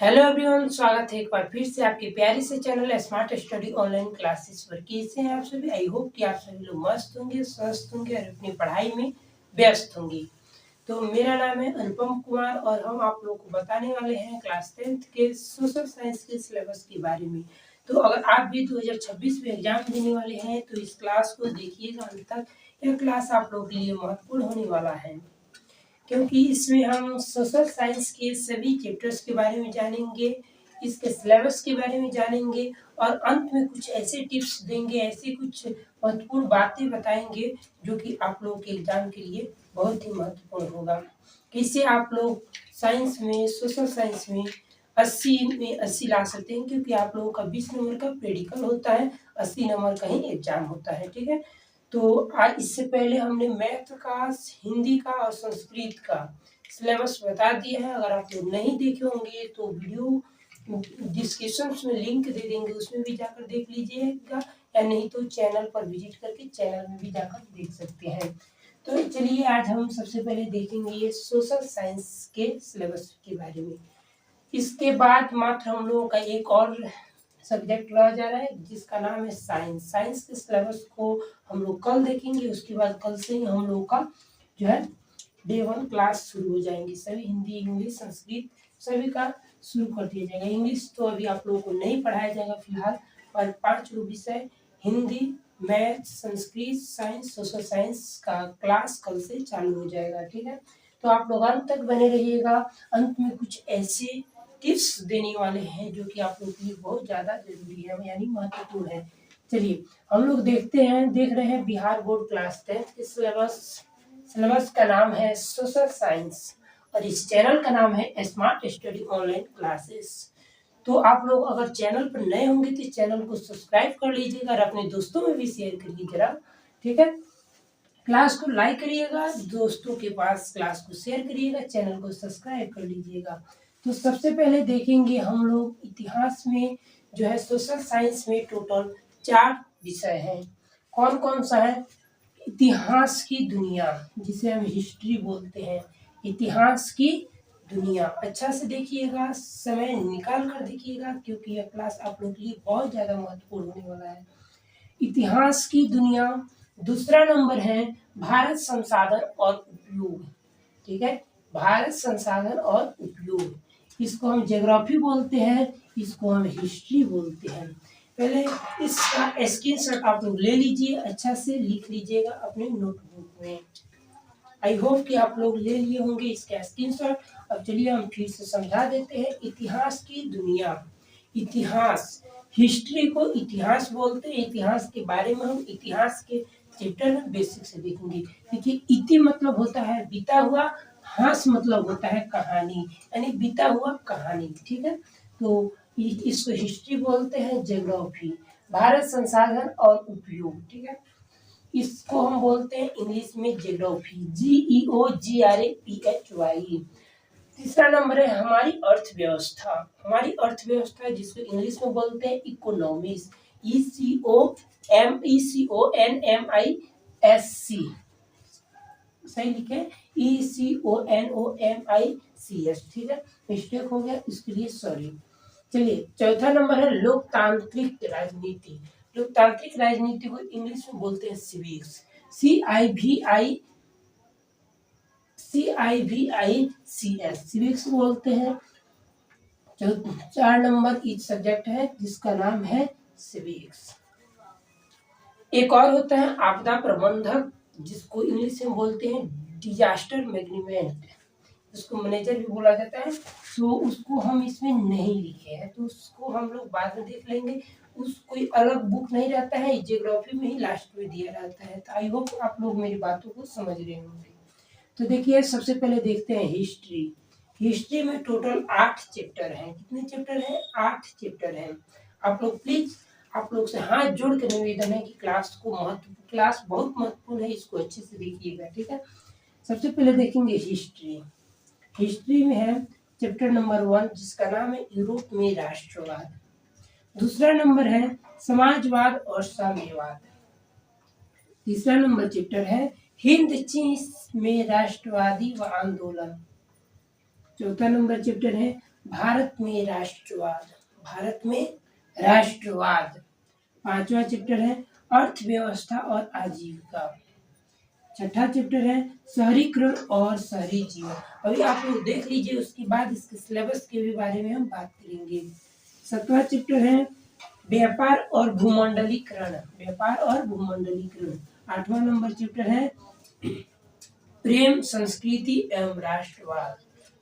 Hello everyone, स्वागत है एक बार फिर से आपके प्यारे से channel smart study online classes पर। कैसे हैं आप सभी? आई होप कि आप सभी लोग मस्त होंगे, स्वस्थ होंगे और अपनी पढ़ाई में व्यस्त होंगे। तो मेरा नाम है अनुपम कुमार और हम आप लोगों को बताने वाले हैं क्लास 10th के सोशल साइंस के सिलेबस के बारे में। तो अगर आप भी 2026 में एग्जाम देने वाले हैं तो इस क्लास को देखिएगा अंत तक। यह क्लास आप लोगों के लिए महत्वपूर्ण होने वाला है, क्योंकि इसमें हम सोशल साइंस के सभी चैप्टर्स के बारे में जानेंगे, इसके सिलेबस के बारे में जानेंगे और अंत में कुछ ऐसे टिप्स देंगे, ऐसे कुछ महत्वपूर्ण बातें बताएंगे जो कि आप लोगों के एग्जाम के लिए बहुत ही महत्वपूर्ण होगा। कैसे आप लोग साइंस में, सोशल साइंस में 80 में 80 ला सकते हैं, क्योंकि आप लोगों का 20 नंबर का प्रैक्टिकल होता है, 80 नंबर का ही एग्जाम होता है। ठीक है, तो आज इससे पहले हमने मैथ का, हिंदी का और संस्कृत का सिलेबस बता दिया है। अगर आप लोग नहीं देखे होंगे तो वीडियो डिस्क्रिप्शन में लिंक दे देंगे, उसमें भी जाकर देख लीजिएगा, या नहीं तो चैनल पर विजिट करके चैनल में भी जाकर देख सकते हैं। तो चलिए आज हम सबसे पहले देखेंगे ये सोशल साइंस के सिलेबस के बारे में। इसके बाद मात्र हम लोगों का एक और सब्जेक्ट रह जा रहा है जिसका नाम है साइंस। साइंस के सिलेबस को हम लोग कल देखेंगे। उसके बाद कल से ही हम लोगों का जो है डे 1 क्लास शुरू हो जाएंगी। सभी हिंदी, इंग्लिश, संस्कृत सभी का शुरू कर दिया जाएगा। इंग्लिश तो अभी आप लोगों को नहीं पढ़ाया जाएगा फिलहाल, और 5 विषय Hindi, math, Sanskrit, science, social science का क्लास कल से चालू हो जाएगा। ठीक है, तो आप लोग अंत तक बने रहिएगा। अंत में कुछ ऐसे टिप्स देने वाले हैं जो कि आप लोगों के लिए बहुत ज़्यादा जरूरी है, यानी महत्वपूर्ण है। चलिए हम लोग देख रहे हैं बिहार बोर्ड क्लास 10 के सिलेबस का नाम है सोशल साइंस और इस चैनल का नाम है स्मार्ट स्टडी ऑनलाइन क्लासेस। तो आप लोग अगर चैनल पर नए होंगे तो चैनल को सब्सक्राइब कर लीजिएगा और अपने दोस्तों में भी शेयर करिए जरा। ठीक है, क्लास को लाइक करिएगा, दोस्तों के पास क्लास को शेयर करिएगा, चैनल को सब्सक्राइब कर लीजिएगा। तो सबसे पहले देखेंगे हम लोग इतिहास में जो है सोशल साइंस में टोटल 4 विषय हैं। कौन कौन सा है? इतिहास की दुनिया, जिसे हम हिस्ट्री बोलते हैं। इतिहास की दुनिया अच्छा से देखिएगा, समय निकाल कर देखिएगा, क्योंकि यह क्लास आप लोग के लिए बहुत ज़्यादा महत्वपूर्ण होने वाला है। इतिहास की दुनिया। दूसरा नंबर है भारत संसाधन और उपयोग। ठीक है, भारत संसाधन और उपयोग, इसको हम ज्योग्राफी बोलते हैं, इसको हम हिस्ट्री बोलते हैं। पहले इसका स्क्रीनशॉट आप लोग ले लीजिए, अच्छा से लिख लीजिएगा अपने नोटबुक में। आई होप कि आप लोग ले लिए होंगे इसका स्क्रीनशॉट। अब चलिए हम फिर से समझा देते हैं। इतिहास की दुनिया, इतिहास, हिस्ट्री को इतिहास बोलते हैं। इतिहास के बारे में हम इतिहास के चैप्टर में बेसिक से देखेंगे। देखिए, इति मतलब होता है बीता हुआ, हास मतलब होता है कहानी, यानी बीता हुआ कहानी। ठीक है, तो इसको हिस्ट्री बोलते हैं। ज्योग्राफी, भारत संसाधन और उपयोग। ठीक है, इसको हम बोलते हैं इंग्लिश में ज्योग्राफी, GEOGRAPHY। तीसरा नंबर है हमारी अर्थव्यवस्था। हमारी अर्थव्यवस्था जिसको इंग्लिश में बोलते हैं इकोनॉमिक्स, ECONOMISC। सही लिखे, ECONOMICS। ठीक है, मिस्टेक हो गया, इसके लिए सॉरी। चलिए चौथा नंबर है लोकतांत्रिक राजनीति। लोकतांत्रिक राजनीति को इंग्लिश में बोलते हैं सिविक्स, CIVICS, सिविक्स बोलते हैं। 4 नंबर इच सब्जेक्ट है जिसका नाम है सिविक्स। एक और होता है आपदा प्रबंधक, जिसको इंग्लिश में बोलते हैं डिजास्टर मैनेजमेंट, उसको मैनेजर भी बोला जाता है। तो उसको हम इसमें नहीं लिखे हैं, तो उसको हम लोग बाद में देख लेंगे। उस कोई अलग बुक नहीं रहता है, ज्योग्राफी में ही लास्ट में दिया रहता है। तो आई होप आप लोग मेरी बातों को समझ रहे होंगे। तो देखिए सबसे पहले देखते हैं हिस्ट्री। हिस्ट्री में टोटल 8 चैप्टर हैं। कितने चैप्टर हैं? 8 चैप्टर हैं। आप लोग प्लीज, आप लोग से हाथ जोड़ के निवेदन है कि क्लास बहुत महत्वपूर्ण है, इसको अच्छे से देखिएगा। ठीक है, सबसे पहले देखेंगे हिस्ट्री। हिस्ट्री में है चैप्टर नंबर 1 जिसका नाम है यूरोप में राष्ट्रवाद। दूसरा नंबर है समाजवाद और साम्यवाद। तीसरा नंबर चैप्टर है हिंद चीन में राष्ट्रवादी व आंदोलन। चौथा नंबर चैप्टर है भारत में राष्ट्रवाद, भारत में राष्ट्रवाद। पांचवा चैप्टर है अर्थव्यवस्था और आजीविका। छठा चैप्टर है शहरीकरण और शहरी जीवन। अभी आप लोग देख लीजिए, उसके बाद इसके सिलेबस के भी बारे में हम बात करेंगे। सातवां चैप्टर है व्यापार और भूमंडलीकरण, व्यापार और भूमंडलीकरण। आठवां नंबर चैप्टर है प्रेम, संस्कृति एवं राष्ट्रवाद।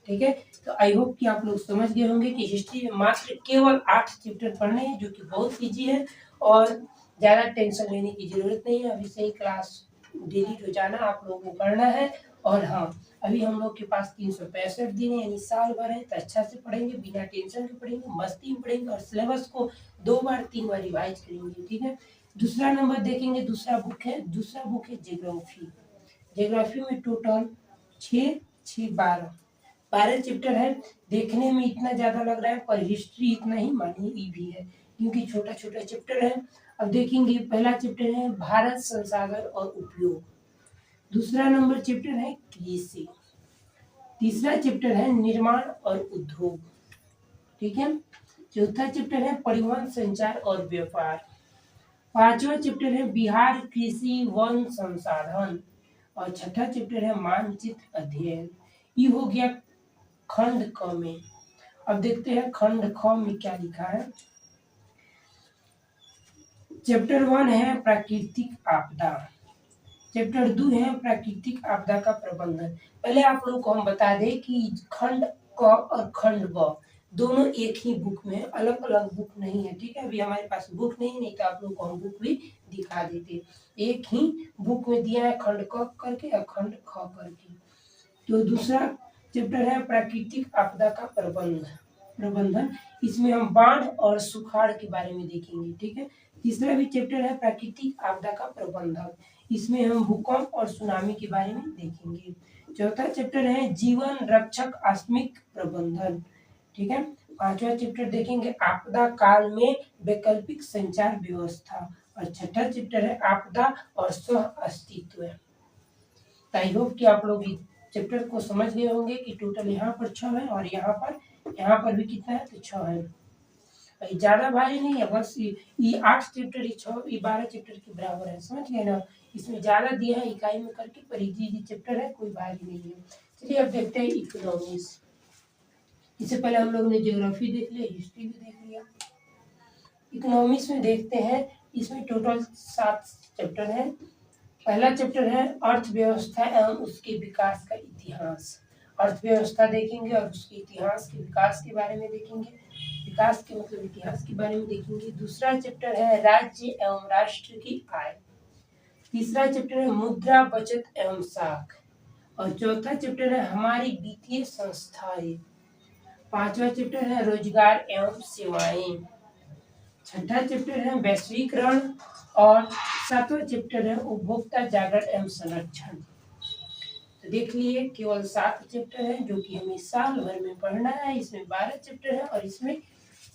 ठीक है, तो आई होप कि आप लोग समझ गए होंगे कि हिस्ट्री में मात्र केवल 8 चैप्टर पढ़ने हैं, जो कि बहुत ईजी है और ज्यादा टेंशन लेने की जरूरत नहीं है। अभी से ही क्लास डेली रोजाना आप लोगों को करना है। और हाँ, अभी हम लोग के पास 365 दिन है, यानी साल भर है, तो अच्छा से पढ़ेंगे, बिना टेंशन के पढ़ेंगे, मस्ती में पढ़ेंगे और सिलेबस को 2 बार 3 बार रिवाइज करेंगे। ठीक है, दूसरा नंबर देखेंगे, दूसरा बुक है ज्योग्राफी। ज्योग्राफी में टोटल 12 चैप्टर है। देखने में इतना ज्यादा लग रहा है, पर हिस्ट्री इतना ही मानी भी है, क्योंकि छोटा छोटा चैप्टर है। अब देखेंगे, पहला चैप्टर है भारत संसाधन और उपयोग। दूसरा नंबर चैप्टर है कृषि। तीसरा चैप्टर है निर्माण और उद्योग। ठीक है, चौथा चैप्टर है परिवहन, संचार और व्यापार। पांचवा चैप्टर है बिहार कृषि वन संसाधन। और छठा चैप्टर है मानचित्र अध्ययन। ये हो गया खंड क में। अब देखते हैं खंड ख में क्या लिखा है। चैप्टर 1 है प्राकृतिक आपदा। चैप्टर 2 है प्राकृतिक आपदा का प्रबंधन। पहले आप लोगों को हम बता दें कि खंड क और खंड ब दोनों एक ही बुक में, अलग अलग बुक नहीं है। ठीक है, अभी हमारे पास बुक नहीं तो आप लोगों को हम बुक भी दिखा देते। एक ही बुक में दिया है, खंड क करके और खंड ख करके। तो दूसरा चैप्टर है प्राकृतिक आपदा का प्रबंधन। इसमें हम बाढ़ और सुखाड़ के बारे में देखेंगे। ठीक है, तीसरा भी चैप्टर है प्राकृतिक आपदा का प्रबंधन। इसमें हम भूकंप और सुनामी के बारे में देखेंगे। चौथा चैप्टर है जीवन रक्षक आकस्मिक प्रबंधन। ठीक है, पांचवा चैप्टर देखेंगे आपदा काल में वैकल्पिक संचार व्यवस्था। और छठा चैप्टर है आपदा और सह अस्तित्व। आई होप कि आप लोग चैप्टर को समझ गए होंगे कि टोटल यहाँ पर 6 है और यहाँ पर भी कितना है, तो 6 है। ज्यादा भारी नहीं है, बस ये 8 चैप्टर, ये 6, ये 12 चैप्टर के बराबर है। समझ गए ना, इसमें ज्यादा दिया है इकाई में करके, पर इजी चैप्टर है, कोई भारी नहीं है। चलिए अब देखते हैं इकोनॉमिक्स। इससे पहले हम लोग ने ज्योग्राफी देख लिया, हिस्ट्री भी देख लिया। इकोनॉमिक्स में देखते हैं, इसमें टोटल 7 चैप्टर है। पहला चैप्टर है अर्थव्यवस्था एवं उसके विकास का इतिहास। अर्थव्यवस्था देखेंगे और उसके इतिहास के विकास के बारे में देखेंगे। विकास के मतलब इतिहास के बारे में देखेंगे। दूसरा चैप्टर है राज्य एवं राष्ट्र की आय। तीसरा चैप्टर है मुद्रा, बचत एवं साख। और चौथा चैप्टर है हमारी वित्तीय संस्थाएं। पांचवा चैप्टर है रोजगार एवं सेवाएं। छठा चैप्टर है वैश्वीकरण। और सातवां चैप्टर है उपभोक्ता जागरण एवं संरक्षण। तो देख लिए, केवल 7 चैप्टर है, जो कि हमें साल भर में पढ़ना है। इसमें 12 चैप्टर है और इसमें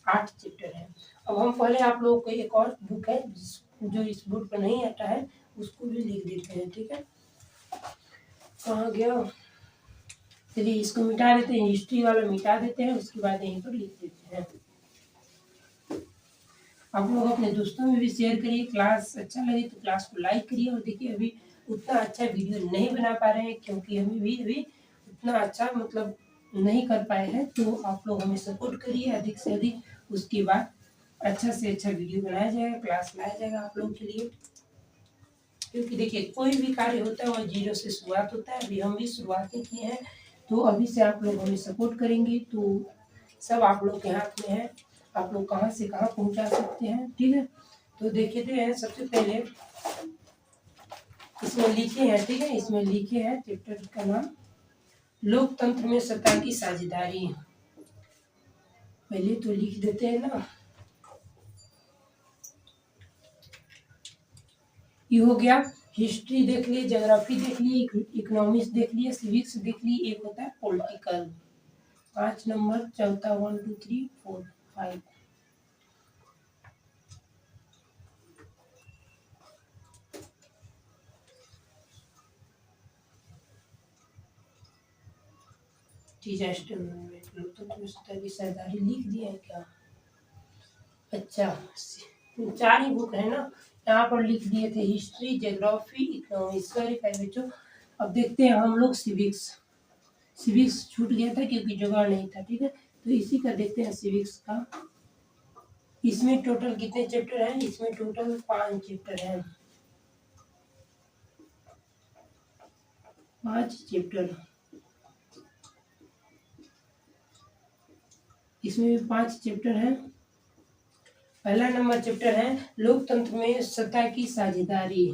8 चैप्टर है। अब हम पहले आप लोगों को एक और बुक है जो इस बुक पर नहीं आता है, उसको भी लिख देते हैं। ठीक है, कहाँ गया, चलिए इसको मिटा देते हैं, हिस्ट्री वाला मिटा देते हैं, उसके बाद यहीं पर लिख देते हैं। आप लोग अपने दोस्तों में भी शेयर करिए। क्लास अच्छा लगे तो क्लास को लाइक करिए। और देखिए, अभी उतना अच्छा वीडियो नहीं बना पा रहे हैं, क्योंकि हमें भी अभी उतना अच्छा मतलब नहीं कर पाए हैं। तो आप लोग हमें सपोर्ट करिए अधिक से अधिक, उसके बाद अच्छा से अच्छा वीडियो बनाया जाएगा, क्लास लाया जाएगा आप लोग के लिए। क्योंकि देखिए, कोई भी कार्य होता है वह जीरो से शुरुआत होता है। अभी हम भी शुरुआत ही किए हैं, तो अभी से आप लोग हमें सपोर्ट करेंगे तो सब आप लोग के हाथ में है। आप लोग कहाँ से कहाँ पहुँचा सकते हैं। ठीक है, तो देखते हैं। सबसे पहले इसमें लिखे हैं, ठीक है, इसमें लिखे हैं चैप्टर का नाम लोकतंत्र में सत्ता की साझेदारी। पहले तो लिख देते हैं ना। ये हो गया, हिस्ट्री देख लिए, ज्योग्राफी देख लिए, इकोनॉमिक्स देख लिए, सिविक्स देख लिए, एक होता है पॉलिटिकल। 5 नंबर चौथा, 1 2 3 4 5। डिजास्टर मैनेजमेंट, लोकतंत्र सत्ता की सरदारी लिख दिया है क्या? अच्छा, 4 ही बुक है ना, यहाँ पर लिख दिए थे history, geography, economics. Very fine बच्चों। अब देखते हैं हम लोग सिविक्स। सिविक्स छूट गया था क्योंकि जुगाड़ नहीं था, ठीक है। तो इसी का देखते हैं सिविक्स का। इसमें टोटल कितने चैप्टर हैं? इसमें टोटल 5 चैप्टर हैं। 5 चैप्टर, इसमें भी 5 चैप्टर हैं। पहला नंबर चैप्टर है लोकतंत्र में सत्ता की साझेदारी।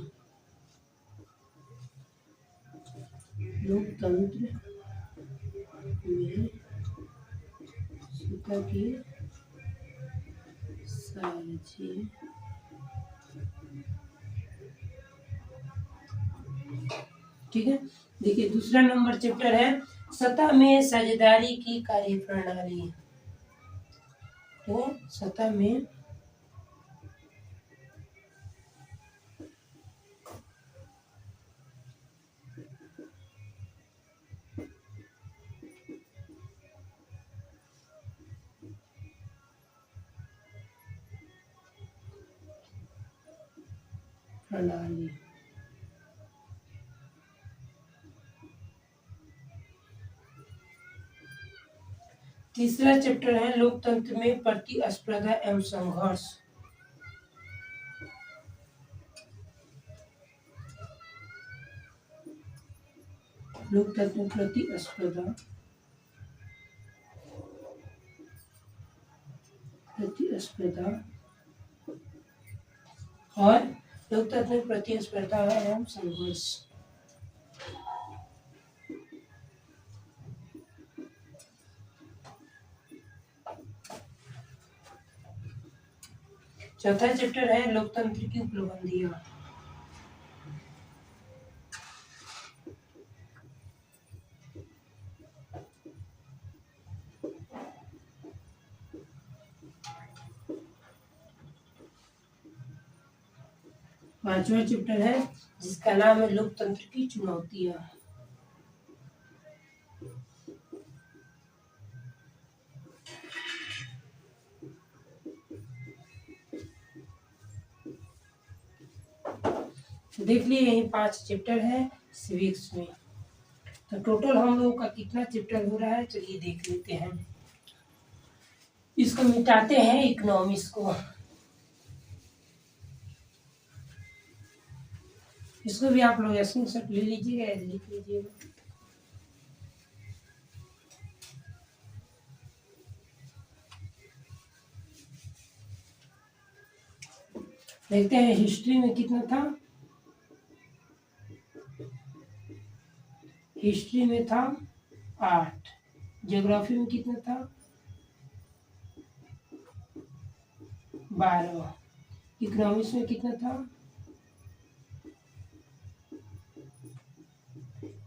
लोकतंत्र में सत्ता की साझेदारी, ठीक है। देखिए दूसरा नंबर चैप्टर है सत्ता में साझेदारी की कार्यप्रणाली, ठीक है। सत्ता में प्रणाली। तीसरा चैप्टर है लोकतंत्र में प्रतिस्पर्धा एवं संघर्ष। लोकतंत्र में प्रतिस्पर्धा और लोकतंत्र में प्रतिस्पर्धा एवं संघर्ष। चौथा चैप्टर है लोकतंत्र की उपलब्धियां। पांचवा चैप्टर है जिसका नाम है लोकतंत्र की चुनौतियां। देख लिए यही 5 चैप्टर है सिविक्स में। तो टोटल हम लोगों का कितना चैप्टर हो रहा है चलिए देख लेते हैं। इसको मिटाते हैं इकोनॉमिक्स को, इसको भी आप लोग स्क्रीनशॉट ले लीजिएगा, लिख लीजिएगा। देखते हैं हिस्ट्री में कितना था। हिस्ट्री में था 8। ज्योग्राफी में कितना था? 12। इकोनॉमिक्स में कितना था?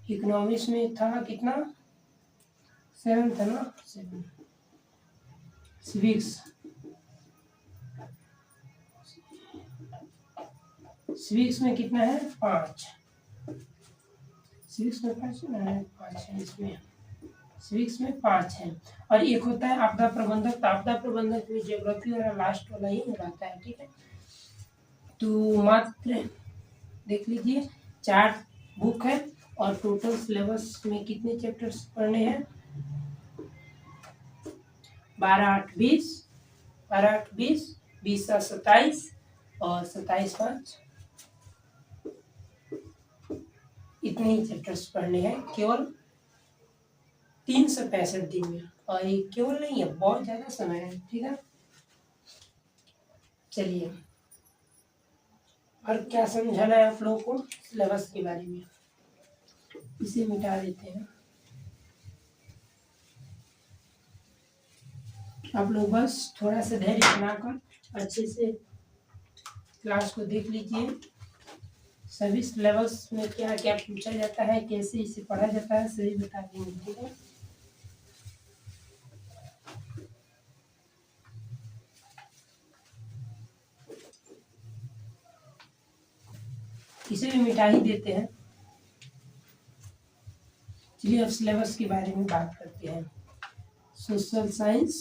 इकोनॉमिक्स में था कितना? 7 था ना, 7। सिविक्स, सिविक्स में कितना है? 5। सिविक्स में 5 है, इसमें सिविक्स में 5 है। और एक होता है आपदा प्रबंधक। तो आपदा प्रबंधक में ज्योग्राफी वाला लास्ट वाला ही रहता है, ठीक है। तो मात्र देख लीजिए 4 बुक है और टोटल सिलेबस में कितने चैप्टर्स पढ़ने हैं? 12 8 20, 12 8 20, 20 7 27 और 27 5, इतने ही चैप्टर्स पढ़ने हैं केवल 365 दिन में। और ये केवल नहीं है, बहुत ज्यादा समय है, ठीक है। चलिए और क्या समझाना है आप लोगों को सिलेबस के बारे में, इसे मिटा देते हैं। आप लोग बस थोड़ा सा धैर्य बनाकर अच्छे से क्लास को देख लीजिए। सभी सिलेबस में क्या क्या पूछा जाता है, कैसे इसे पढ़ा जाता है, सभी बता देंगे, ठीक है। इसे भी मिटा ही देते हैं। चलिए अब सिलेबस के बारे में बात करते हैं। देखते हैं। Social science,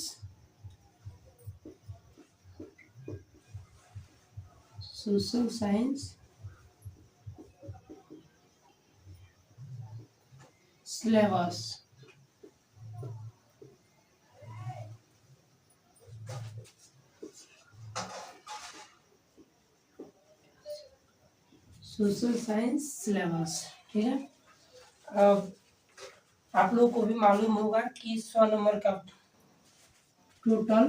social science syllabus. Social science syllabus, ठीक है। अब आप लोगों को भी मालूम होगा कि 100 नंबर का टोटल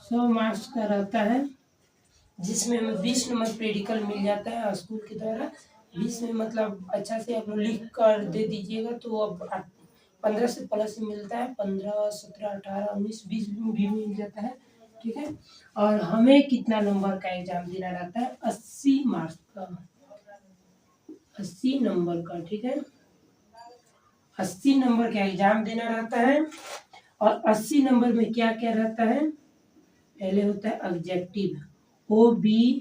100 मार्क्स का रहता है, जिसमें हमें 20 नंबर प्रेडिकल मिल जाता है स्कूल के द्वारा। 20 में मतलब अच्छा से आप लोग लिख कर दे दीजिएगा, तो अब 15 से प्लस मिलता है, 15, 17, 18, 19, 20 भी मिल जाता है, ठीक है। और हमें कितना नंबर का एग्जाम देना रहता है? 80 मार्क्स का, 80 नंबर का, ठीक है। 80 नंबर का एग्जाम देना रहता है। और 80 नंबर में क्या क्या रहता है? पहले होता है ऑब्जेक्टिव, OBJECTI।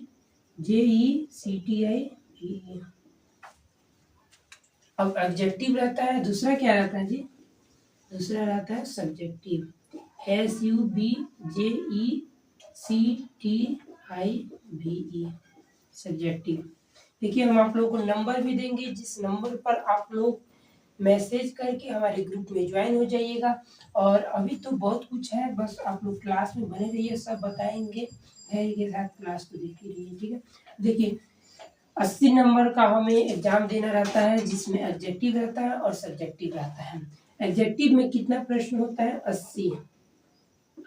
अब ऑब्जेक्टिव रहता है, दूसरा क्या रहता है जी? दूसरा रहता है सब्जेक्टिव, SUBJECTIVE, सब्जेक्टिव। देखिए हम आप लोगों को नंबर भी देंगे, जिस नंबर पर आप लोग मैसेज करके हमारे ग्रुप में ज्वाइन हो जाइएगा। और अभी तो बहुत कुछ है, बस आप लोग क्लास में बने रहिए, सब बताएंगे, धैर्य के साथ क्लास को देखते रहिए, ठीक है। देखिए 80 नंबर का हमें एग्जाम देना रहता है, जिसमें एडजेक्टिव रहता है और सब्जेक्टिव रहता है। एडजेक्टिव में कितना प्रश्न होता है?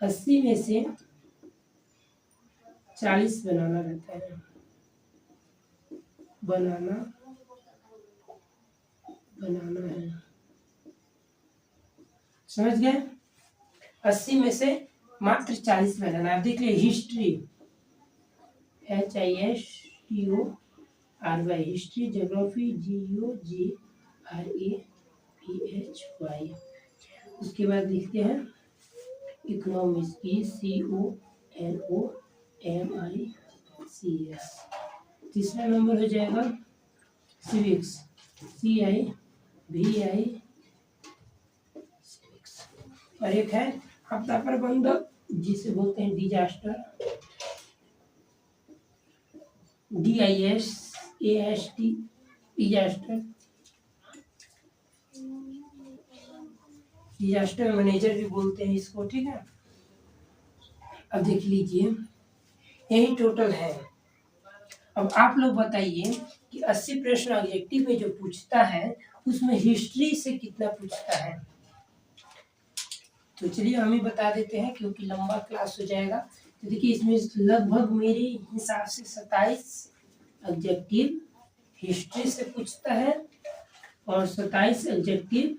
80 में से 40 बनाना रहता है, बनाना है, समझ गए? 80 में से मात्र 40 बनाना। आप देख लीजिए history, HISTORY, history, geography, GEOGRAPHY। उसके बाद लिखते हैं इकोनॉमिक्स, ECONOMICS। तीसरा नंबर हो जाएगा सिविक्स, CIVI सिविक्स। और एक है आपदा प्रबंधन, जिसे बोलते हैं डिजास्टर, DISAST, डिजास्टर मैनेजर भी बोलते हैं इसको, ठीक है। अब देख लीजिए यही टोटल है। अब आप लोग बताइए कि 80 प्रश्न ऑब्जेक्टिव में जो पूछता है, उसमें हिस्ट्री से कितना पूछता है? तो चलिए हम ही बता देते हैं, क्योंकि लंबा क्लास हो जाएगा। तो देखिए इसमें लगभग मेरे हिसाब से 27 ऑब्जेक्टिव हिस्ट्री से पूछता है, और 27 ऑब्जेक्टिव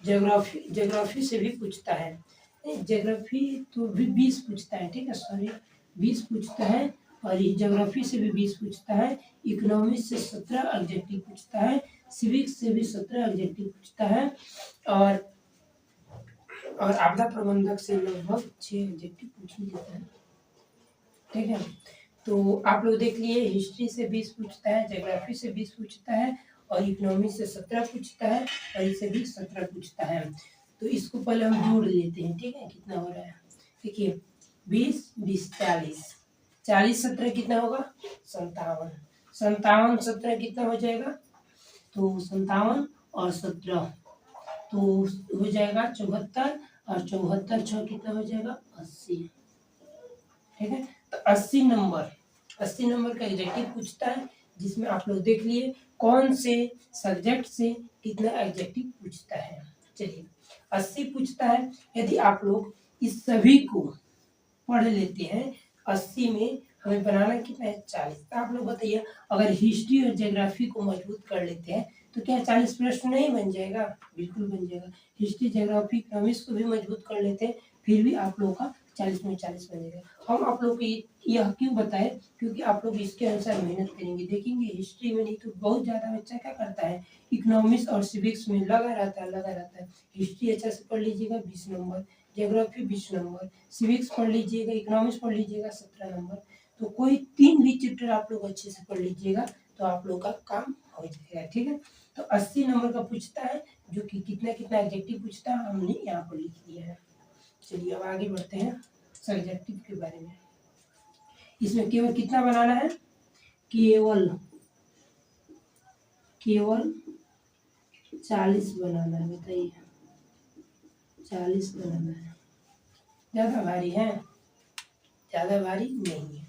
ज्योग्राफी से भी पूछता है। ज्योग्राफी तो भी 20 पूछता है, ठीक है, सॉरी 20 पूछता है। और ज्योग्राफी से भी 20 पूछता है। इकोनॉमिक्स से 17 ऑब्जेक्टिव पूछता है। सिविक्स से भी 17 ऑब्जेक्टिव पूछता है। और आपदा प्रबंधक से लगभग 6 ऑब्जेक्टिव पूछ ही लेता है, ठीक है। तो आप लोग देख लिए, हिस्ट्री से 20 पूछता है, ज्योग्राफी से 20 पूछता है, और इकोनॉमिक्स से 17 पूछता है, और इससे भी 17 पूछता है। तो इसको पहले हम जोड़ लेते हैं, ठीक है, कितना हो रहा है। देखिए 20 20 40, 40 17 कितना होगा? 57, 57 17 कितना हो जाएगा? तो 57 और 17 तो हो जाएगा 74, और 74 6 कितना हो जाएगा? 80, ठीक है। तो 80 नंबर का एडजेक्टिव पूछता है, जिसमें आप लोग देख लिए कौन से सब्जेक्ट से कितना एडजेक्टिव पूछता है। चलिए 80 पूछता है। यदि आप लोग इस सभी को पढ़ लेते हैं, 80 में हमें बनाना कितना है? 40। तो आप लोग बताइए, अगर हिस्ट्री और ज्योग्राफी को मजबूत कर लेते हैं तो क्या 40 प्रश्न नहीं बन जाएगा? बिल्कुल बन जाएगा। हिस्ट्री, ज्योग्राफी, इकोनॉमिक्स को भी मजबूत कर लेते हैं, फिर भी आप लोगों का 40 में 40 बनेगा। हम आप लोग को यह क्यों बताएं? क्योंकि आप लोग इसके अनुसार मेहनत करेंगे। देखेंगे हिस्ट्री में नहीं तो बहुत ज़्यादा बच्चा क्या करता है, इकोनॉमिक्स और सिविक्स में लगा रहता है। हिस्ट्री अच्छा से पढ़ लीजिएगा 20 नंबर, ज्योग्राफी 20 नंबर, सिविक्स पढ़ लीजिएगा, इकोनॉमिक्स पढ़ लीजिएगा 17 नंबर। तो कोई 3 भी चैप्टर आप लोग अच्छे से पढ़ लीजिएगा तो आप लोग का काम हो जाएगा, ठीक है। तो 80 नंबर का पूछता है, जो कि कितना कितना एडजेक्टिव पूछता है हमने यहाँ पर लिख दिया है। चलिए अब आगे बढ़ते हैं सब्जेक्टिव के बारे में। इसमें केवल कितना बनाना है, केवल 40 बनाना है। बताइए 40 बनाना है, ज़्यादा भारी है? ज़्यादा भारी नहीं है।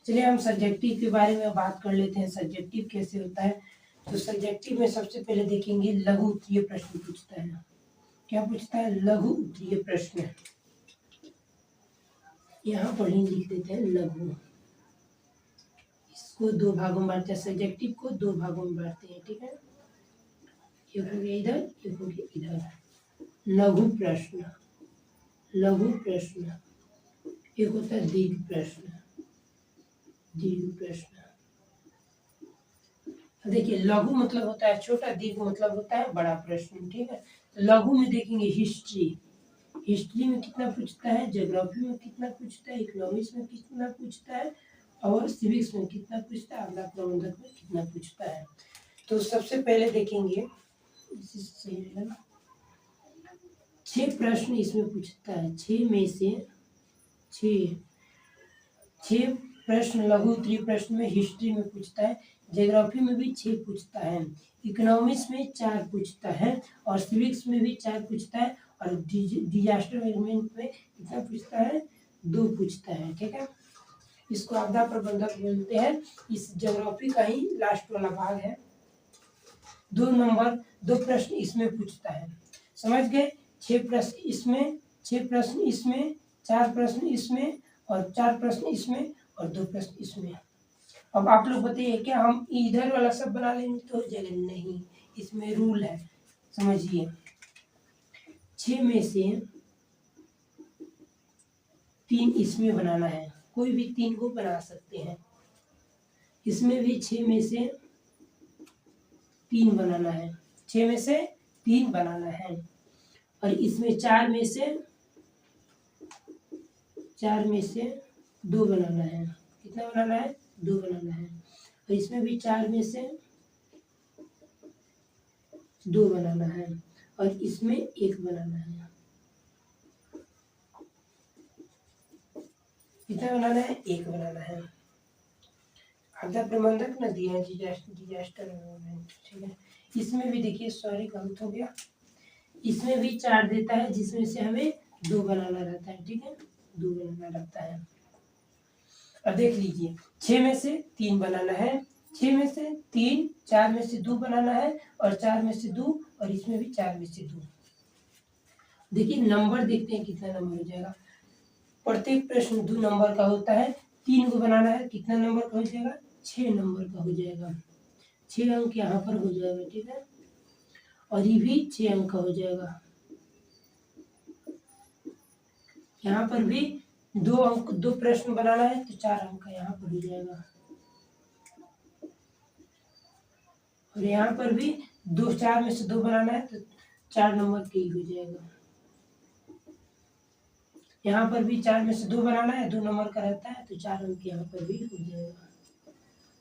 चलिए हम सब्जेक्टिव के बारे में बात कर लेते हैं। सब्जेक्टिव कैसे होता है? तो सब्जेक्टिव में सबसे पहले देखेंगे लघु उत्तरीय प्रश्न पूछता है। क्या पूछता है? लघु उत्तरीय प्रश्न। यहाँ पर ही लिख देते हैं लघु। इसको 2 भागों में बांटते हैं, सब्जेक्टिव को 2 भागों में बांटते हैं। ठीक है, एक हो गया इधर, एक हो गया इधर। लघु प्रश्न, लघु प्रश्न। एक होता है दीर्घ प्रश्न, दीर्घ प्रश्न। देखिए लघु मतलब होता है छोटा, दीर्घ मतलब होता है बड़ा प्रश्न। ठीक है, लघु में देखेंगे हिस्ट्री, हिस्ट्री में कितना पूछता है, ज्योग्राफी में कितना पूछता है, इकोनॉमिक्स में कितना पूछता है, और सिविक्स में कितना पूछता है, आपदा प्रबंधक में कितना पूछता है। तो सबसे पहले देखेंगे 6 प्रश्न इसमें पूछता है। 6 में से 6 प्रश्न लघु उत्तरीय प्रश्न में हिस्ट्री में पूछता है, ज्योग्राफी में भी 6 पूछता है, इकोनॉमिक्स में 4 पूछता है, और सिविक्स में भी 4 पूछता है, और डिजास्टर मैनेजमेंट में कितना पूछता है? 2 पूछता है। ठीक है, इसको आपदा प्रबंधक बोलते हैं। इस ज्योग्राफी का ही लास्ट वाला भाग है। 2 प्रश्न इसमें पूछता है। समझ गए? 6 प्रश्न इसमें, 6 प्रश्न इसमें, 4 प्रश्न इसमें, और 4 प्रश्न इसमें, और 2 प्रश्न इसमें। अब आप लोग बताइए क्या हम इधर वाला सब बना लेंगे तो हो जाएगा? नहीं, इसमें रूल है, समझिए। 6 में से 3 इसमें बनाना है, कोई भी 3 को बना सकते हैं। इसमें भी 6 में से 3 बनाना है, 6 में से 3 बनाना है, और इसमें 4 में से 2 बनाना है। कितना बनाना है? 2 बनाना है, और इसमें भी 4 में से 2 बनाना है, और इसमें 1 बनाना है। कितना बनाना है? 1 बनाना है। आपदा प्रबंधक न दिया है, डिजास्टर मैनेजमेंट। ठीक है, इसमें भी देखिए, सॉरी गलत हो गया, इसमें भी 4 देता है, जिसमें से हमें 2 बनाना रहता है। ठीक है, 2 बनाना रहता है। अब देख लीजिए, 6 में से 3 बनाना है, 6 में से 3, 4 में से 2 बनाना है, और 4 में से 2, और इसमें भी 4 में से 2। देखिए नंबर देखते हैं कितना नंबर हो जाएगा। प्रत्येक प्रश्न 2 नंबर का होता है। 3 को बनाना है, कितना नंबर का हो जाएगा? 6 नंबर का हो जाएगा। 6 अंक यहाँ पर हो जाएगा। ठीक है, और ये भी 6 अंक का हो जाएगा। यहाँ पर भी 2 अंक, 2 प्रश्न बनाना है तो 4 अंक का यहाँ पर हो जाएगा, और यहाँ पर भी 4 में से 2 बनाना है तो 4 नंबर का ही हो जाएगा। यहाँ पर भी 4 में से 2 बनाना है, 2 नंबर का रहता है, तो 4 अंक यहाँ पर भी हो जाएगा।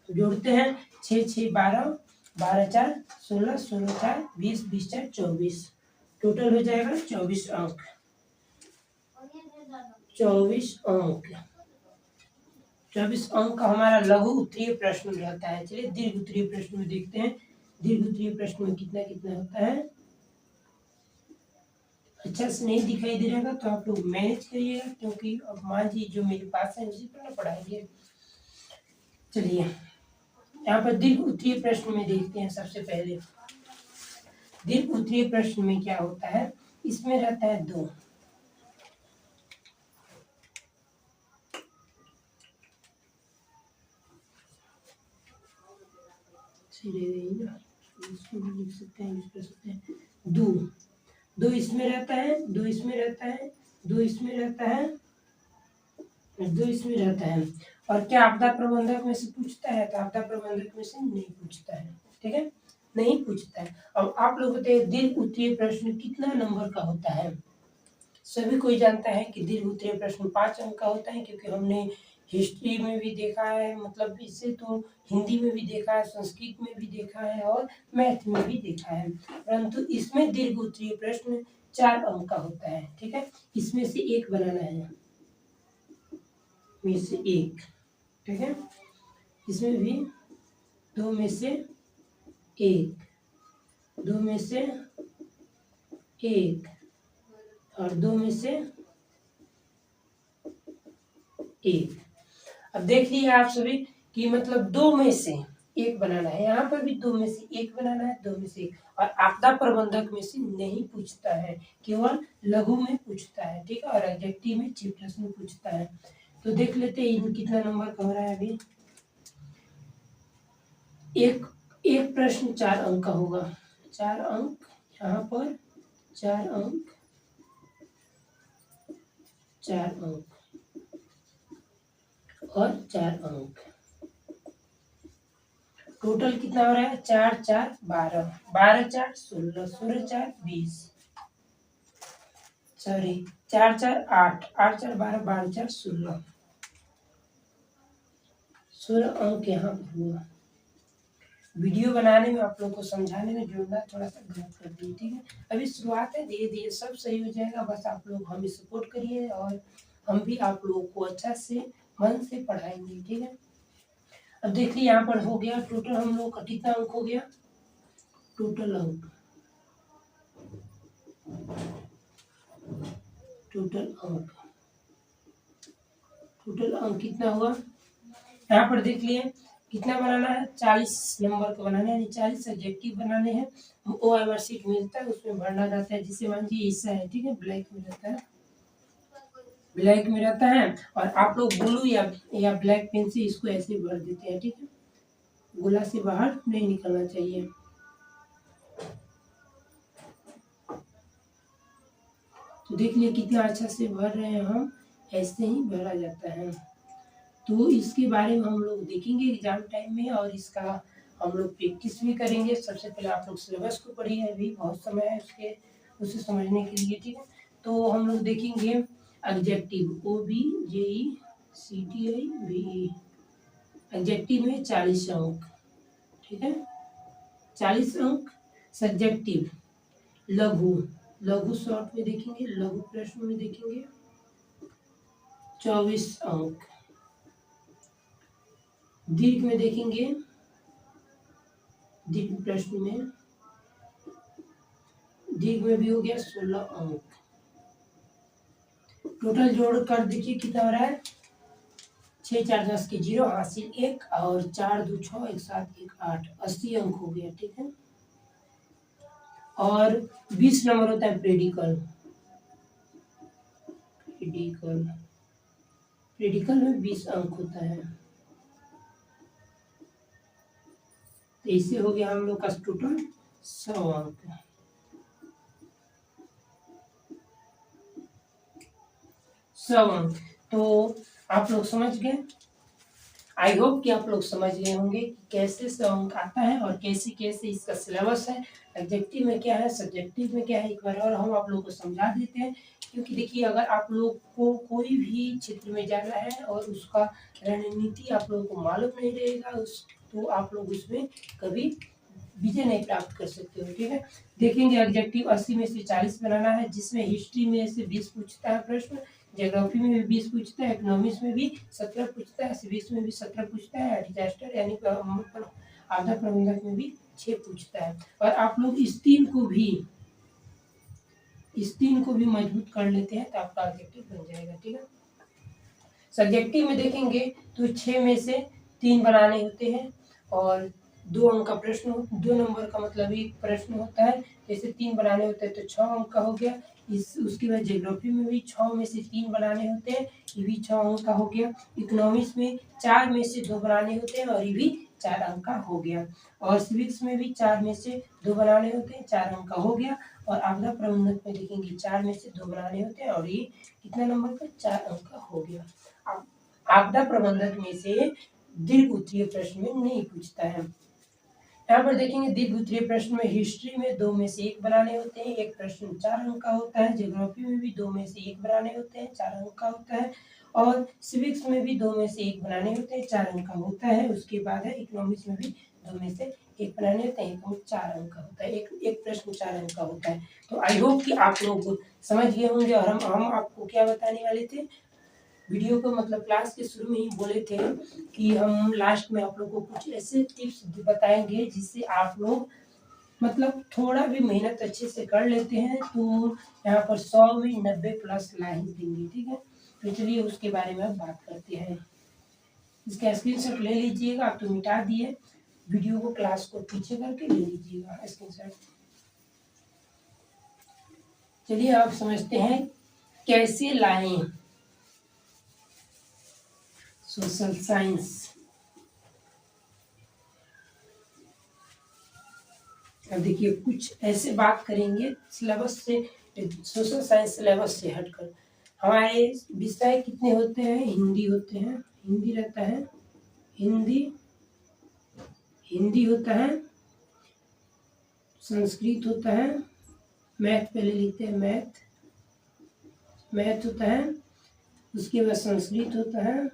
तो जोड़ते हैं, 6 6 12, 12 4 16, 16 4 20, 20 4 24, टोटल हो जाएगा 24 अंक। 24 अंक, 24 अंक का हमारा लघु उत्तरीय प्रश्न रहता है। चलिए दीर्घ उत्तरीय प्रश्न में देखते हैं, दीर्घ उत्तरीय प्रश्न में कितना कितना होता है। अच्छा से नहीं दिखाई दे रहा तो आप लोग मैनेज करिएगा, क्योंकि अब मान जी जो मेरे पास है उसी पर ना पढ़ाइए। चलिए यहाँ पर दीर्घ उत्तरीय प्रश्न में देखते हैं। सबसे पहले दीर्घ उत्तरीय प्रश्न में क्या होता है, इसमें रहता है 2। इसको भी लिख सकते हैं, यूज कर सकते हैं। 2 इसमें रहता है, 2 इसमें रहता है, 2 इसमें रहता है, 2 इसमें रहता है। और क्या आपदा प्रबंधक में से पूछता है? तो आपदा प्रबंधक में से नहीं पूछता है। ठीक है, नहीं पूछता है। अब आप लोग बताइए दीर्घ उत्तरीय प्रश्न कितना नंबर का होता है? सभी कोई जानता है कि दीर्घ उत्तरीय प्रश्न 5 अंक का होता है, क्योंकि हमने हिस्ट्री में भी देखा है, मतलब इससे तो हिंदी में भी देखा है, संस्कृत में भी देखा है और मैथ में भी देखा है। परंतु इसमें दीर्घ उत्तरीय प्रश्न 4 अंक का होता है। ठीक है, इसमें से एक बनाना है, में से एक। ठीक है, इसमें भी 2 में से एक, 2 में से एक और 2 में से एक। अब देखिए आप सभी कि मतलब 2 में से एक बनाना है, यहाँ पर भी 2 में से एक बनाना है, 2 में से एक। और आपदा प्रबंधक में से नहीं पूछता है, केवल लघु में पूछता है। ठीक है, और एडजेक्टिव में 6 प्रश्न पूछता है। तो देख लेते हैं कितना नंबर का हो रहा है। अभी एक प्रश्न 4 अंक का होगा, 4 अंक यहाँ पर, 4 अंक, 4 अंक और 4 अंक। टोटल कितना हो रहा है? 4 4 12, 12 4 16, 16 4 20, सॉरी 4 4 8, 8 4 12, 12 4 16, 16 अंक यहाँ पर हुआ। वीडियो बनाने में, आप लोग को समझाने में जोड़ना थोड़ा सा गलत कर दिए। ठीक है, अभी शुरुआत है, धीरे धीरे सब सही हो जाएगा। बस आप लोग हमें सपोर्ट करिए और हम भी आप लोगों को अच्छा से मन से पढ़ाएंगे। ठीक है, अब देखिए यहाँ पर हो गया टोटल हम लोग का कितना अंक हो गया? टोटल अंक, टोटल अंक, टोटल अंक कितना हुआ? यहाँ पर देख लिए कितना बनाना है? 40 नंबर का बनाना है, 40 सब्जेक्टिव बनाने हैं। OMR शीट मिलता है, उसमें भरना रहता है, जिसे मान लीजिए हिस्सा है। ठीक है, ब्लैक में रहता है, ब्लैक में रहता है। और आप लोग ब्लू या ब्लैक पेन से इसको ऐसे भर देते हैं। ठीक है, गोला से बाहर नहीं निकलना चाहिए। तो देख लिए कितना अच्छा से भर रहे हैं हम, ऐसे ही भरा जाता है। तो इसके बारे में हम लोग देखेंगे एग्जाम टाइम में, और इसका हम लोग प्रैक्टिस भी करेंगे। सबसे पहले आप लोग सिलेबस को पढ़िए, अभी बहुत समय है उसे समझने के लिए। ठीक है, तो हम लोग देखेंगे एडजेक्टिव, OBJECTIVE, एडजेक्टिव में 40 अंक। ठीक है, 40 अंक। सब्जेक्टिव लघु, लघु शॉर्ट में देखेंगे, लघु प्रश्न में देखेंगे 24 अंक। दीर्घ में देखेंगे, दीर्घ प्रश्न में, दीर्घ में भी हो गया 16 अंक। टोटल जोड़ कर देखिए कितना हो रहा है? 6 4 10 के 0, हासिल 1 और 4 2 6 1 7 1 8, 80 अंक हो गया। ठीक है, और 20 नंबर होता है प्रेडिकल, प्रेडिकल, प्रेडिकल में 20 अंक होता है। तो इससे हो गया हम लोग का टोटल 100 अंक, 100 अंक। तो आप लोग समझ गए, आई होप कि आप लोग समझ गए होंगे कि कैसे 100 अंक आता है और कैसे कैसे इसका सिलेबस है, एडजेक्टिव में क्या है, सब्जेक्टिव में क्या है। एक बार और हम आप लोग को समझा देते हैं, क्योंकि देखिए अगर आप लोग को कोई भी क्षेत्र में जाना है और उसका रणनीति आप लोगों को मालूम नहीं रहेगा तो आप लोग उसमें कभी विजय नहीं प्राप्त कर सकते हो। ठीक है, देखेंगे एडजेक्टिव 80 में से 40 बनाना है, जिसमें हिस्ट्री में से 20 पूछता है प्रश्न, ज्योग्राफी में भी 20 पूछता है, इकोनॉमिक्स में भी 17 पूछता है, सिविक्स में भी 17 पूछता है, डिजास्टर यानी आपदा प्रबंधक में भी 6 पूछता है। और आप लोग इस तीन को भी मजबूत कर लेते हैं तो आपका ऑब्जेक्टिव बन जाएगा। ठीक है, सब्जेक्टिव में देखेंगे तो 6 में से 3 बनाने होते हैं और 2 अंक का प्रश्न, 2 नंबर का मतलब एक प्रश्न होता है। जैसे 3 बनाने होते हैं तो 6 अंक का हो गया। उसके बाद ज्योग्राफी में भी 6 में से 3 बनाने होते हैं, ये भी 6 अंक का हो गया। इकोनॉमिक्स में 4 में से 2 बनाने होते हैं और ये भी 4 अंक का हो गया। और सिविक्स में भी 4 में से 2 बनाने होते हैं, 4 अंक का हो गया। और आपदा प्रबंधक में देखेंगे 4 में से 2 बनाने होते हैं और ये कितना नंबर का? 4 अंक का हो गया। आपदा प्रबंधक में से दीर्घ उत्तरीय प्रश्न में नहीं पूछता है। यहाँ पर देखेंगे द्विघुत्रीय प्रश्न में हिस्ट्री में 2 में से 1 बनाने होते हैं, एक प्रश्न 4 अंक का होता है। ज्योग्राफी में भी 2 में से 1 बनाने होते हैं, 4 अंक का होता है। और सिविक्स में भी 2 में से 1 बनाने होते हैं, 4 अंक का होता है। उसके बाद है इकोनॉमिक्स में भी 2 में से 1 बनाने होते हैं, एक 4 अंक का होता है, एक प्रश्न 4 अंक का होता है। तो आई होप कि आप लोग समझ गए होंगे। और हम आपको क्या बताने वाले थे वीडियो को, मतलब क्लास के शुरू में ही बोले थे कि हम लास्ट में आप लोगों को कुछ ऐसे टिप्स बताएंगे जिससे आप लोग मतलब थोड़ा भी मेहनत अच्छे से कर लेते हैं तो यहाँ पर 100 में 90 प्लस ला ही देंगे। ठीक है, तो चलिए उसके बारे में अब बात करते हैं। इसका स्क्रीनशॉट ले लीजिएगा, आप तो मिटा दिए, वीडियो को क्लास को पीछे करके ले लीजिएगा स्क्रीनशॉट। चलिए आप समझते हैं कैसे लाएं सोशल साइंस। अब देखिए कुछ ऐसे बात करेंगे सिलेबस से, सोशल साइंस सिलेबस से हटकर। हमारे विषय कितने होते हैं? हिंदी होते हैं, हिंदी रहता है, हिंदी होता है, संस्कृत होता है, मैथ पहले लिखते हैं, मैथ होता है, उसके बाद संस्कृत होता है,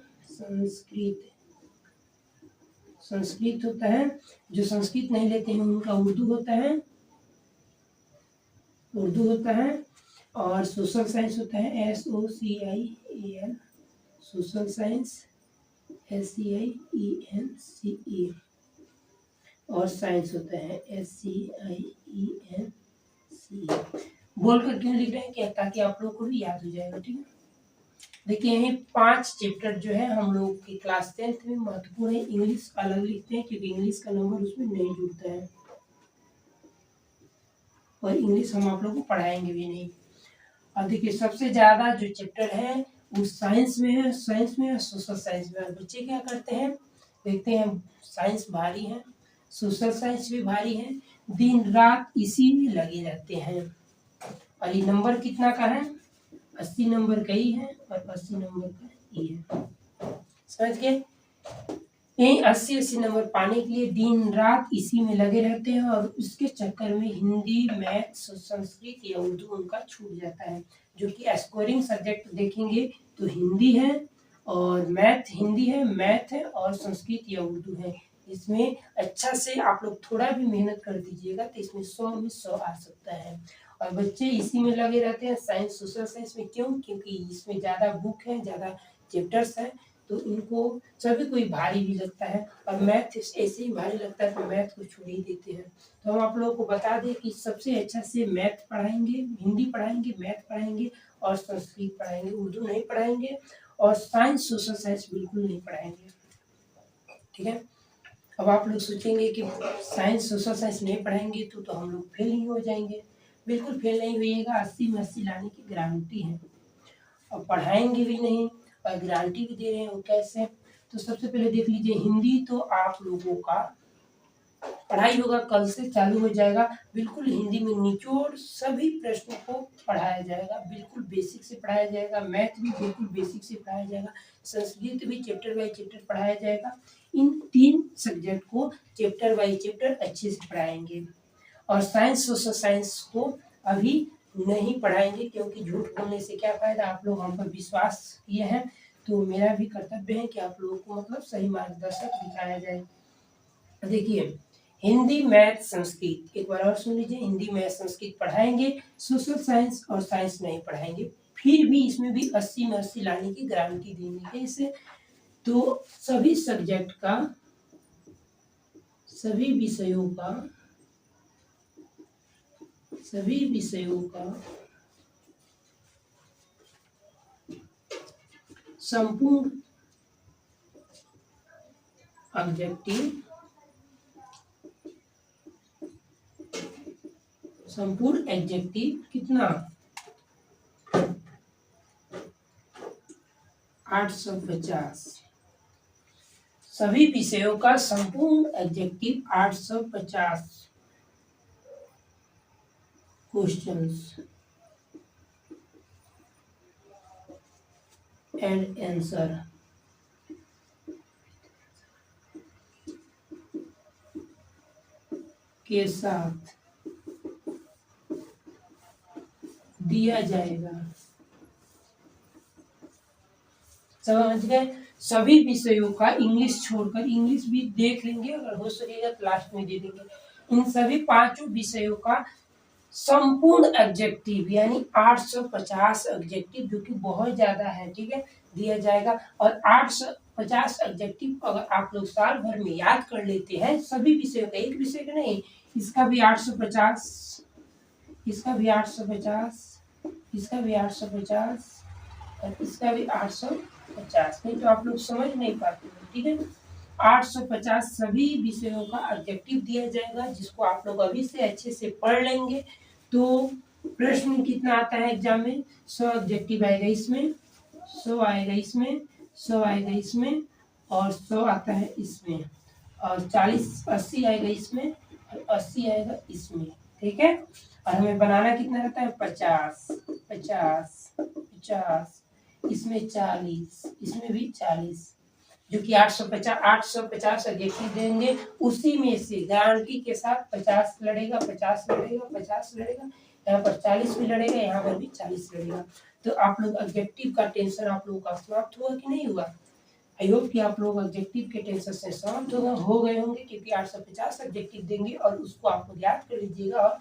संस्कृत होता है। जो संस्कृत नहीं लेते हैं उनका उर्दू होता है, और सोशल साइंस होता है SOCIAL, सोशल साइंस SCIENCE, और साइंस होता है SCIENCE। बोल कर क्यों लिख रहे हैं क्या? ताकि आप लोग को भी याद हो जाएगा। ठीक है, देखिए यही 5 चैप्टर जो है हम लोग की क्लास 10th में महत्वपूर्ण है। इंग्लिश अलग लिखते हैं क्योंकि इंग्लिश का नंबर उसमें नहीं जुड़ता है, और इंग्लिश हम आप लोग को पढ़ाएंगे भी नहीं। अब देखिए सबसे ज्यादा जो चैप्टर है वो साइंस में है, सोशल साइंस में। और बच्चे क्या करते हैं, देखते हैं साइंस भारी है, सोशल साइंस भी भारी है, दिन रात इसी में लगे रहते हैं। और ये नंबर कितना का है? 80 नंबर का ही है और 80 नंबर का ही है। समझ गए? यही 80 नंबर पाने के लिए दिन रात इसी में लगे रहते हैं, और उसके चक्कर में हिंदी, मैथ, संस्कृत या उर्दू उनका छूट जाता है। जो कि स्कोरिंग सब्जेक्ट देखेंगे तो हिंदी है और हिंदी है, मैथ है और संस्कृत या उर्दू है। इसमें अच्छा से आप लोग थोड़ा भी मेहनत कर दीजिएगा तो इसमें 100 में 100 आ सकता है। और बच्चे इसी में लगे रहते हैं साइंस, सोशल साइंस में। क्यों? क्योंकि इसमें ज़्यादा बुक है, ज़्यादा चैप्टर्स हैं, तो इनको सभी कोई भारी भी लगता है। और मैथ ऐसे ही भारी लगता है तो मैथ को छोड़ ही देते हैं। तो हम आप लोगों को बता दें कि सबसे अच्छा से मैथ पढ़ाएंगे, हिंदी पढ़ाएंगे, मैथ पढ़ाएंगे और संस्कृत पढ़ाएंगे, उर्दू नहीं पढ़ाएंगे, और साइंस, सोशल साइंस बिल्कुल नहीं पढ़ाएंगे। ठीक है, अब आप लोग सोचेंगे कि साइंस, सोशल साइंस नहीं पढ़ाएंगे तो हम लोग फेल ही हो जाएंगे। बिल्कुल फेल नहीं होइएगा, 80 में 80 लाने की गारंटी है। और पढ़ाएंगे भी नहीं और गारंटी भी दे रहे हैं, वो कैसे? तो सबसे पहले देख लीजिए हिंदी, तो आप लोगों का पढ़ाई होगा, कल से चालू हो जाएगा। बिल्कुल हिंदी में निचोड़ सभी प्रश्नों को पढ़ाया जाएगा, बिल्कुल बेसिक से पढ़ाया जाएगा। मैथ भी बिल्कुल बेसिक से पढ़ाया जाएगा, संस्कृत भी चैप्टर बाई चैप्टर पढ़ाया जाएगा। इन 3 सब्जेक्ट को चैप्टर बाई चैप्टर अच्छे से पढ़ाएंगे। और साइंस, सोशल साइंस को अभी नहीं पढ़ाएंगे क्योंकि झूठ बोलने से क्या फायदा। आप लोग हम पर विश्वास किए हैं तो मेरा भी कर्तव्य है कि आप लोगों को मतलब सही मार्गदर्शक दिखाया जाए। देखिए हिंदी, मैथ, संस्कृत, एक बार और सुन लीजिए, हिंदी, मैथ, संस्कृत पढ़ाएंगे, सोशल साइंस और साइंस नहीं पढ़ाएंगे। फिर भी इसमें भी 80 में 80 लाने की गारंटी देंगे। कैसे? तो सभी सब्जेक्ट का, सभी विषयों का संपूर्ण एग्जेक्टिव कितना? 850। सभी विषयों का संपूर्ण एग्जेक्टिव 850 क्वेश्चंस एंड आंसर। के साथ दिया जाएगा। समझ गए? सभी विषयों का, इंग्लिश छोड़कर, इंग्लिश भी देख लेंगे, अगर हो सकेगा तो लास्ट में दे देंगे। इन सभी पांचों विषयों का संपूर्ण एडजेक्टिव यानी 850 एडजेक्टिव, जो कि बहुत ज्यादा है, ठीक है, दिया जाएगा। और 850 एडजेक्टिव अगर आप लोग साल भर में याद कर लेते हैं सभी विषयों का, एक विषय का नहीं, इसका भी 850, इसका भी 850, इसका भी 850 और इसका भी 850, नहीं तो आप लोग समझ नहीं पाते, ठीक है। 850 सभी विषयों का एडजेक्टिव दिया जाएगा, जिसको आप लोग अभी से अच्छे से पढ़ लेंगे तो प्रश्न कितना आता है एग्जाम में, 100 एडजेक्टिव आएगा इसमें, 100 आएगा इसमें, 100 आएगा इसमें और 100 आता है इसमें, और 40-80 आएगा इसमें और 80 आएगा इसमें, ठीक है। और हमें बनाना कितना रहता है, 50 50 50, इसमें 40, इसमें भी 40, जो कि 850 एडजेक्टिव देंगे। उसी में से गारंटी के साथ 50 लड़ेगा, 50 लड़ेगा, 50 लड़ेगा, यहाँ पर 40 भी लड़ेगा, यहाँ पर भी 40 लड़ेगा। तो आप लोग एडजेक्टिव का टेंशन आप लोगों का समाप्त हुआ कि नहीं हुआ? आई होप कि आप लोग एडजेक्टिव के टेंशन से समाप्त हो गए होंगे, क्योंकि 850 एडजेक्टिव देंगे और उसको आप लोग याद कर लीजिएगा और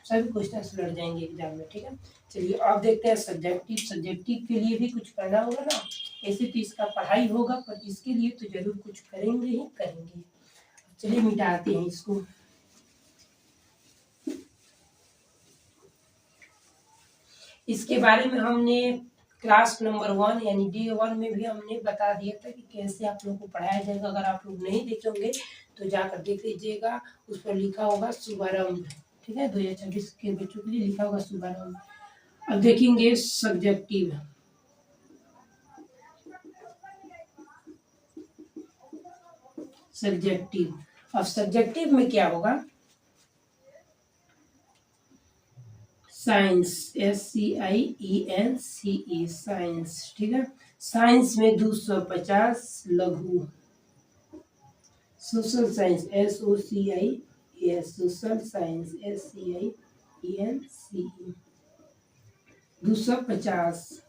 सभी क्वेश्चंस लड़ जाएंगे एग्जाम में, ठीक है। चलिए अब देखते हैं सब्जेक्टिव के लिए भी कुछ करना होगा ना, ऐसे तो इसका पढ़ाई होगा, पर इसके लिए तो जरूर कुछ करेंगे ही करेंगे। चलिए मिटाते हैं इसको। इसके बारे में हमने क्लास नंबर 1 यानी D1 में भी हमने बता दिया था कि कैसे आप लोगों को पढ़ाया जाएगा। अगर आप लोग नहीं देखेंगे तो जाकर देख लीजिएगा, उस पर लिखा होगा शुभारंभ, ठीक है, 2026 के बच्चों के लिए लिखा होगा शुभारंभ। अब देखेंगे सब्जेक्टिव। अब सब्जेक्टिव में क्या होगा, साइंस, SCIENCE, साइंस, ठीक है। साइंस में 250 लघु, social science, SOCIES, social science, SCIENCE, 250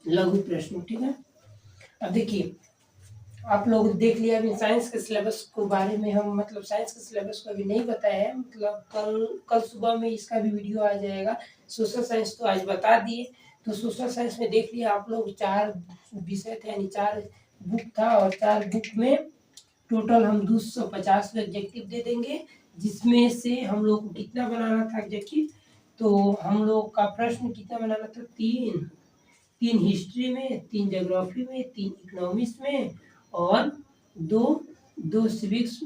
लघु प्रश्न, ठीक है। अब देखिए, आप लोग देख लिया अभी साइंस के सिलेबस के बारे में, हम मतलब साइंस के सिलेबस को अभी नहीं बताया है, मतलब कल सुबह में इसका भी वीडियो आ जाएगा। सोशल साइंस तो आज बता दिए, तो सोशल साइंस में देख लिया आप लोग 4 विषय थे यानी 4 बुक था, और 4 बुक में टोटल हम 250 एडजेक्टिव दे देंगे, जिसमें से हम लोग को कितना बनाना था एडजेक्टिव, तो हम लोग का प्रश्न कितना बनाना था, 3 हिस्ट्री में, 3 ज्योग्राफी में, 3 इकोनॉमिक्स में और 2 सिविक्स,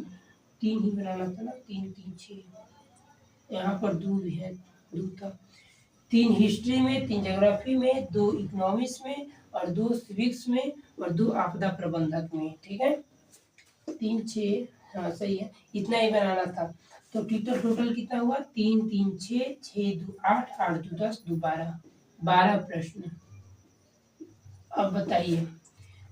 3 ही बनाना था ना, 3 3 6, यहाँ पर 2 भी है, 2 था। 3 हिस्ट्री में, 3 ज्योग्राफी में, 2 इकोनॉमिक्स में और 2 सिविक्स में और 2 आपदा प्रबंधक में, ठीक है। 3 6, हाँ सही है, इतना ही बनाना था। तो टोटल कितना हुआ, 3 3 6, 6 2 8, 8 2 10, 2 12 प्रश्न। अब बताइए,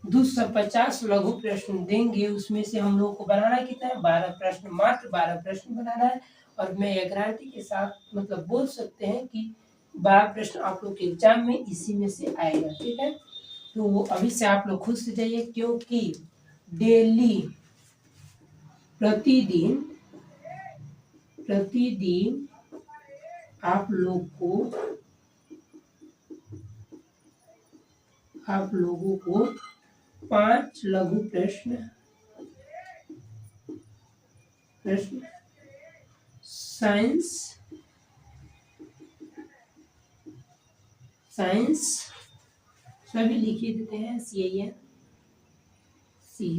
250 लघु प्रश्न देंगे, उसमें से हम लोग को बनाना कितना है, 12 प्रश्न, मात्र 12 प्रश्न बनाना है। और मैं ये गारंटी के साथ मतलब बोल सकते हैं कि 12 प्रश्न आप लोग के एग्जाम में इसी में से आएगा, ठीक है। तो अभी से आप लोग खुश हो जाइए, क्योंकि डेली प्रतिदिन आप लोगों को 5 लघु प्रश्न साइंस सभी लिखिए देते हैं,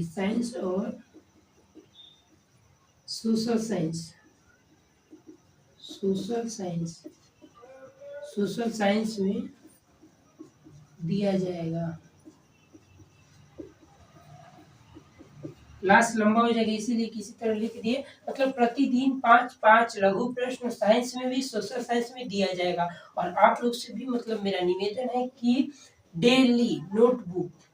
साइंस और सोशल साइंस में दिया जाएगा। क्लास लंबा हो जाएगा, इसीलिए किसी तरह लिख दिए। मतलब प्रतिदिन 5-5 लघु प्रश्न साइंस में भी सोशल साइंस में दिया जाएगा। और आप लोग से भी मतलब मेरा निवेदन है कि डेली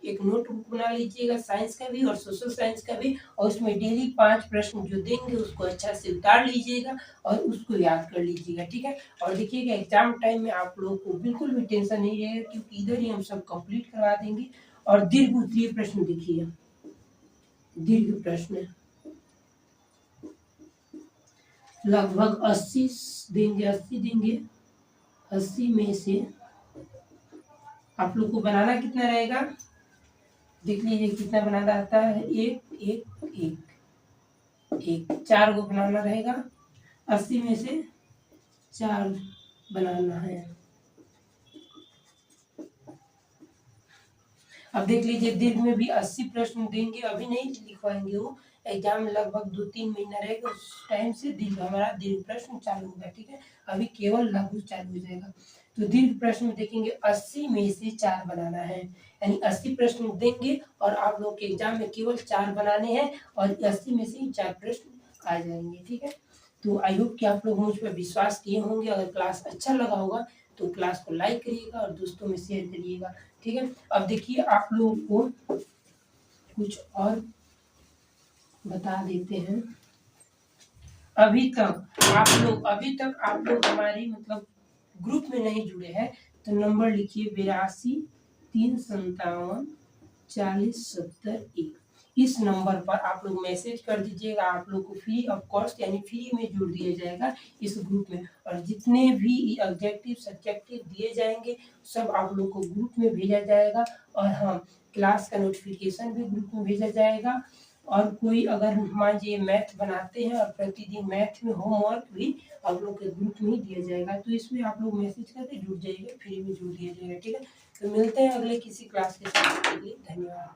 एक नोटबुक बना लीजिएगा, साइंस का भी और सोशल साइंस का भी, और उसमें डेली 5 प्रश्न जो देंगे उसको अच्छा से उतार लीजिएगा और उसको याद कर लीजिएगा, ठीक है। और देखिएगा एग्जाम टाइम में आप लोगों को बिल्कुल भी टेंशन नहीं रहेगा, क्योंकि इधर ही हम सब कंप्लीट करवा देंगे। और दीर्घ उत्तरीय प्रश्न देखिए, दीर्घ प्रश्न लगभग 80 देंगे। 80 में से आप लोग को बनाना कितना रहेगा, देख लीजिए कितना बनाना आता है। एक एक एक एक 4 को बनाना रहेगा। 80 में से 4 बनाना है। अब देख लीजिए दीर्घ में भी 80 प्रश्न देंगे, अभी नहीं लिखवाएंगे, वो एग्जाम में लगभग 2-3 महीना रहेगा, उस टाइम से हमारा दीर्घ प्रश्न चालू होगा, ठीक है। अभी केवल लघु चालू हो जाएगा। तो दीर्घ प्रश्न में देखेंगे 80 में से 4 बनाना है, यानी 80 प्रश्न देंगे और आप लोग के एग्जाम में केवल 4 बनाने हैं और 80 में से ही 4 प्रश्न आ जाएंगे, ठीक है। तो आई होप कि आप लोग मुझ पर विश्वास किए होंगे। अगर क्लास अच्छा लगा होगा तो क्लास को लाइक करिएगा और दोस्तों में शेयर करिएगा, ठीक है। अब देखिए आप लोगों को कुछ और बता देते हैं। अभी तक आप लोग हमारी मतलब ग्रुप में नहीं जुड़े हैं तो नंबर लिखिए 82-357-40-70-1। इस नंबर पर आप लोग मैसेज कर दीजिएगा। आप लोग को फ्री ऑफ कॉस्ट यानी फ्री में जोड़ दिया जाएगा इस ग्रुप में। और जितने भी ऑब्जेक्टिव सब्जेक्टिव दिए जाएंगे सब आप लोग को ग्रुप में भेजा जाएगा। और हाँ, क्लास का नोटिफिकेशन भी ग्रुप में भेजा जाएगा। और कोई अगर मान लीजिए मैथ बनाते हैं और प्रतिदिन मैथ में होमवर्क भी आप लोग के ग्रुप में ही दिया जाएगा, तो इसमें आप लोग मैसेज करके जुड़ जाइएगा, फ्री में जुड़ दिया जाएगा, ठीक है। तो मिलते हैं अगले किसी क्लास के साथ, धन्यवाद।